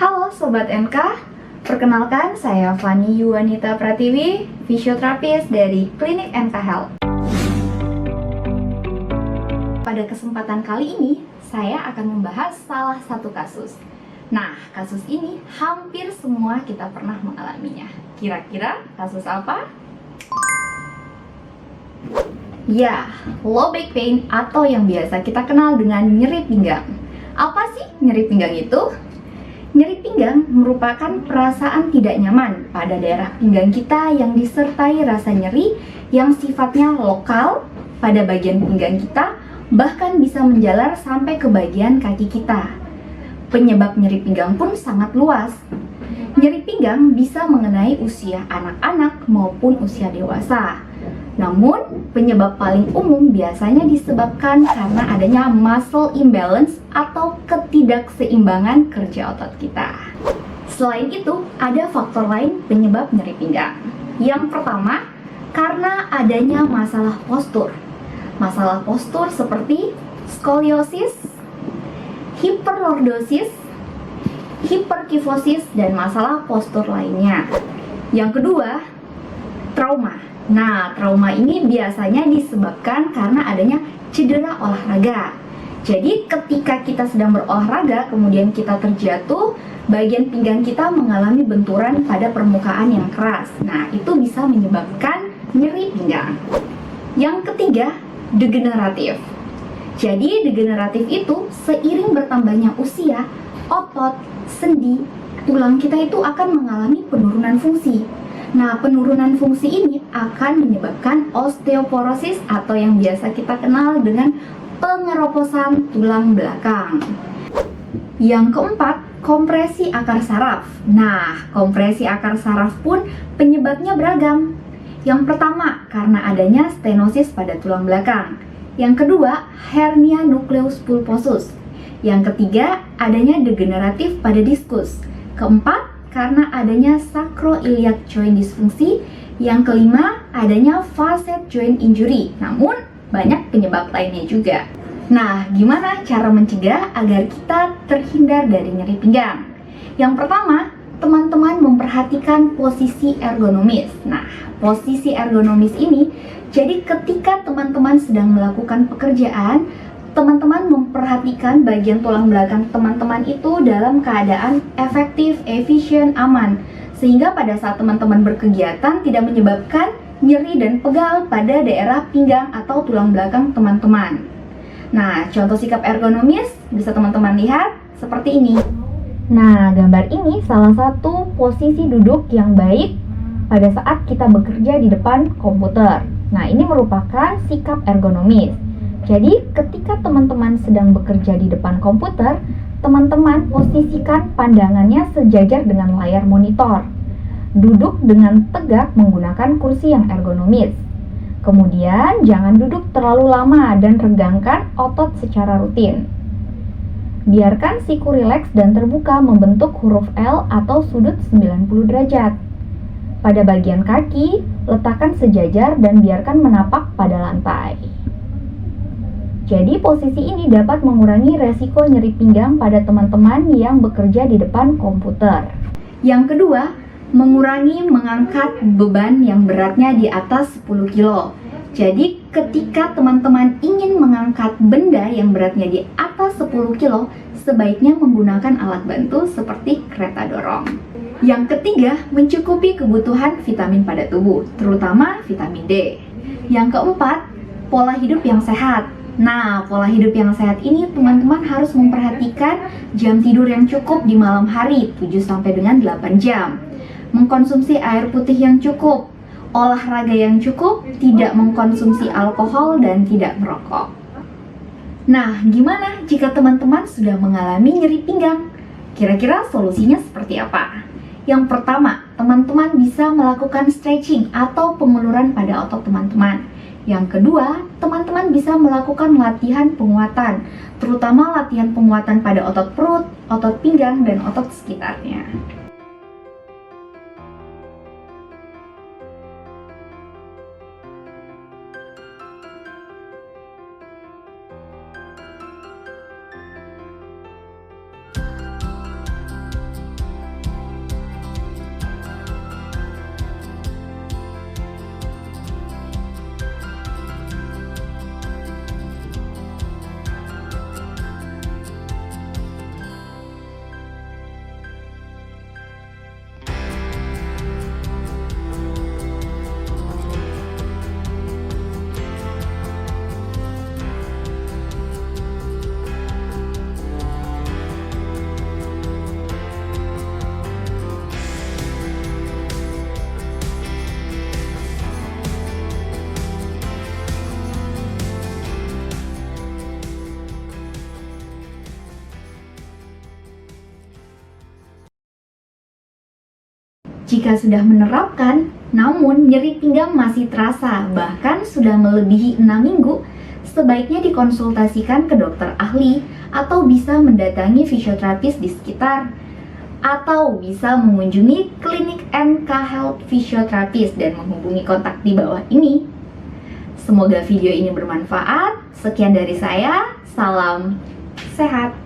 Halo Sobat NK, perkenalkan saya Fani Yuwanita Pratiwi, fisioterapis dari Klinik NK Health. Pada kesempatan kali ini, saya akan membahas salah satu kasus. Nah, kasus ini hampir semua kita pernah mengalaminya. Kira-kira kasus apa? Ya, low back pain atau yang biasa kita kenal dengan nyeri pinggang. Apa sih nyeri pinggang itu? Nyeri pinggang merupakan perasaan tidak nyaman pada daerah pinggang kita yang disertai rasa nyeri yang sifatnya lokal pada bagian pinggang kita, bahkan bisa menjalar sampai ke bagian kaki kita. Penyebab nyeri pinggang pun sangat luas. Nyeri pinggang bisa mengenai usia anak-anak maupun usia dewasa. Namun, penyebab paling umum biasanya disebabkan karena adanya muscle imbalance atau ketidakseimbangan kerja otot kita. Selain itu, ada faktor lain penyebab nyeri pinggang. Yang pertama, karena adanya masalah postur. Masalah postur seperti skoliosis, hiperlordosis, hiperkifosis, dan masalah postur lainnya. Yang kedua, trauma. Nah, trauma ini biasanya disebabkan karena adanya cedera olahraga. Jadi, ketika kita sedang berolahraga, kemudian kita terjatuh, bagian pinggang kita mengalami benturan pada permukaan yang keras. Nah, itu bisa menyebabkan nyeri pinggang. Yang ketiga, degeneratif. Jadi, degeneratif itu seiring bertambahnya usia, otot, sendi, tulang kita itu akan mengalami penurunan fungsi. Nah, penurunan fungsi ini akan menyebabkan osteoporosis atau yang biasa kita kenal dengan pengeroposan tulang belakang. Yang keempat, kompresi akar saraf. Nah, kompresi akar saraf pun penyebabnya beragam. Yang pertama, karena adanya stenosis pada tulang belakang. Yang kedua, hernia nukleus pulposus. Yang ketiga, adanya degeneratif pada diskus. Keempat, karena adanya sacroiliac joint disfungsi. Yang kelima, adanya facet joint injury. Namun, banyak penyebab lainnya juga. Nah, gimana cara mencegah agar kita terhindar dari nyeri pinggang? Yang pertama, teman-teman memperhatikan posisi ergonomis. Nah, posisi ergonomis ini, jadi ketika teman-teman sedang melakukan pekerjaan, teman-teman memperhatikan bagian tulang belakang teman-teman itu dalam keadaan efektif, efisien, aman. Sehingga pada saat teman-teman berkegiatan tidak menyebabkan nyeri dan pegal pada daerah pinggang atau tulang belakang teman-teman. Nah, contoh sikap ergonomis bisa teman-teman lihat seperti ini. Nah, gambar ini salah satu posisi duduk yang baik pada saat kita bekerja di depan komputer. Nah, ini merupakan sikap ergonomis. Jadi, ketika teman-teman sedang bekerja di depan komputer, teman-teman posisikan pandangannya sejajar dengan layar monitor. Duduk dengan tegak menggunakan kursi yang ergonomis. Kemudian, jangan duduk terlalu lama dan regangkan otot secara rutin. Biarkan siku rileks dan terbuka membentuk huruf L atau sudut 90 derajat. Pada bagian kaki, letakkan sejajar dan biarkan menapak pada lantai. Jadi posisi ini dapat mengurangi resiko nyeri pinggang pada teman-teman yang bekerja di depan komputer. Yang kedua, mengurangi mengangkat beban yang beratnya di atas 10 kilo. Jadi ketika teman-teman ingin mengangkat benda yang beratnya di atas 10 kilo, sebaiknya menggunakan alat bantu seperti kereta dorong. Yang ketiga, mencukupi kebutuhan vitamin pada tubuh, terutama vitamin D. Yang keempat, pola hidup yang sehat. Nah, pola hidup yang sehat ini teman-teman harus memperhatikan jam tidur yang cukup di malam hari 7 sampai dengan 8 jam. Mengkonsumsi air putih yang cukup, olahraga yang cukup, tidak mengkonsumsi alkohol dan tidak merokok. Nah, gimana jika teman-teman sudah mengalami nyeri pinggang? Kira-kira solusinya seperti apa? Yang pertama, teman-teman bisa melakukan stretching atau penguluran pada otot teman-teman. Yang kedua, teman-teman bisa melakukan latihan penguatan, terutama latihan penguatan pada otot perut, otot pinggang, dan otot sekitarnya. Jika sudah menerapkan, namun nyeri pinggang masih terasa, bahkan sudah melebihi 6 minggu, sebaiknya dikonsultasikan ke dokter ahli atau bisa mendatangi fisioterapis di sekitar, atau bisa mengunjungi klinik MK Health Physiotherapist dan menghubungi kontak di bawah ini. Semoga video ini bermanfaat. Sekian dari saya, salam sehat.